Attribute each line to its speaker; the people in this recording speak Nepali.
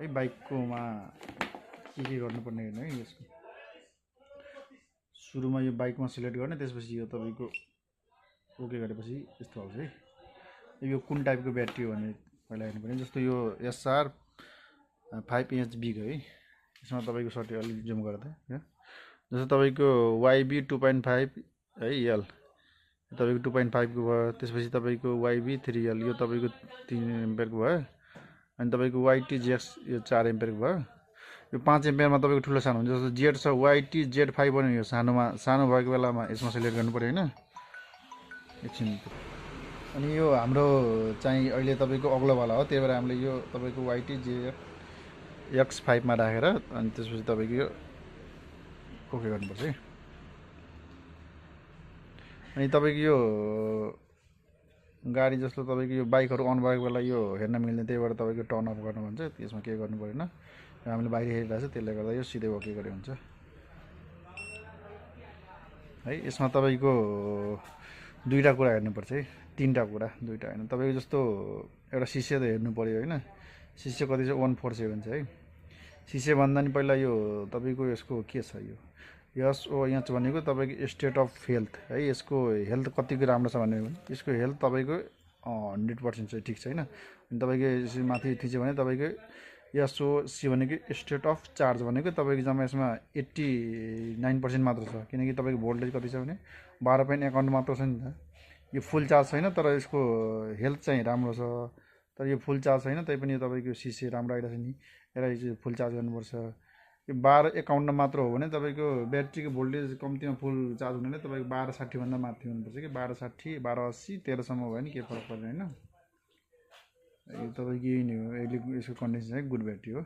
Speaker 1: है बाइककोमा के गर्नुपर्ने हेर्नु है यसको सुरुमा यो बाइकमा सिलेक्ट गर्ने त्यसपछि यो तपाईँको ओके गरेपछि यस्तो आउँछ है यो कुन टाइपको ब्याट्री हो भने पहिला हेर्नुपर्ने जस्तो यो एसआर 5 है यसमा तपाईँको सर्ट अलिक जुम गर्दा जस्तो तपाईँको वाइबी 2.5 है एल तपाईँको 2.5 को भयो त्यसपछि तपाईँको वाइबी 3 एल यो तपाईँको 3 एम्पियरको भयो अनि तपाईँको वाइटी जेक्स यो 4 एम्पियरको भयो यो 5 एम्पियरमा तपाईँको ठुलो सानो हुन्छ जस्तो जेड छ वाइटी Z5 पनि यो सानो भएको बेलामा यसमा सेलेक्ट गर्नु पऱ्यो होइन एकछिन अनि यो हाम्रो चाहिँ अहिले तपाईँको अग्लोवाला हो त्यही भएर हामीले यो तपाईँको वाइटी X5 मा राखेर अनि त्यसपछि तपाईँको यो ओके गर्नुपर्छ है अनि तपाईँको यो गाडी जस्तो तपाईँको यो बाइकहरू अन भएको बेला यो हेर्न मिल्दैन त्यही भएर तपाईँको टर्न अफ गर्नु भन्छ त्यसमा केही गर्नु परेन हामीले बाहिर हेरिरहेको छ त्यसले गर्दा यो सिधै ओके गरे हुन्छ है यसमा तपाईँको दुईवटा कुरा हेर्नुपर्छ है तीनवटा कुरा दुईवटा होइन तपाईँको जस्तो एउटा सिसे त हेर्नु पऱ्यो होइन सिसे कति चाहिँ 147 छ है सिसे भन्दा नि पहिला यो तपाईँको यसको के छ यो यहाँ भनेको तपाईँको स्टेट अफ हेल्थ है यसको हेल्थ कतिको राम्रो छ भने यसको हेल्थ तपाईँको 100% चाहिँ ठिक छैन अनि तपाईँको यसो माथि थिच्यो भने तपाईँको सी भनेको स्टेट अफ चार्ज भनेको तपाईँको जम्मा यसमा 89% मात्र छ किनकि तपाईँको भोल्टेज कति छ भने 12.51 मात्र छ नि त यो फुल चार्ज छैन तर यसको हेल्थ चाहिँ राम्रो छ तर यो फुल चार्ज छैन तैपनि तपाईँको सिसे राम्रो आइरहेको छ नि यसलाई चाहिँ फुल चार्ज गर्नुपर्छ यो 12.51 मात्र हो भने तपाईँको ब्याट्रीको भोल्टेज कम्तीमा फुल चार्ज हुने तपाईँको 1260 भन्दा माथि हुनुपर्छ कि 1260 1280 13सम्म भयो भने केही फरक पर्दैन होइन यो तपाईँको यही नै हो यसको कन्डिसन चाहिँ गुड ब्याट्री हो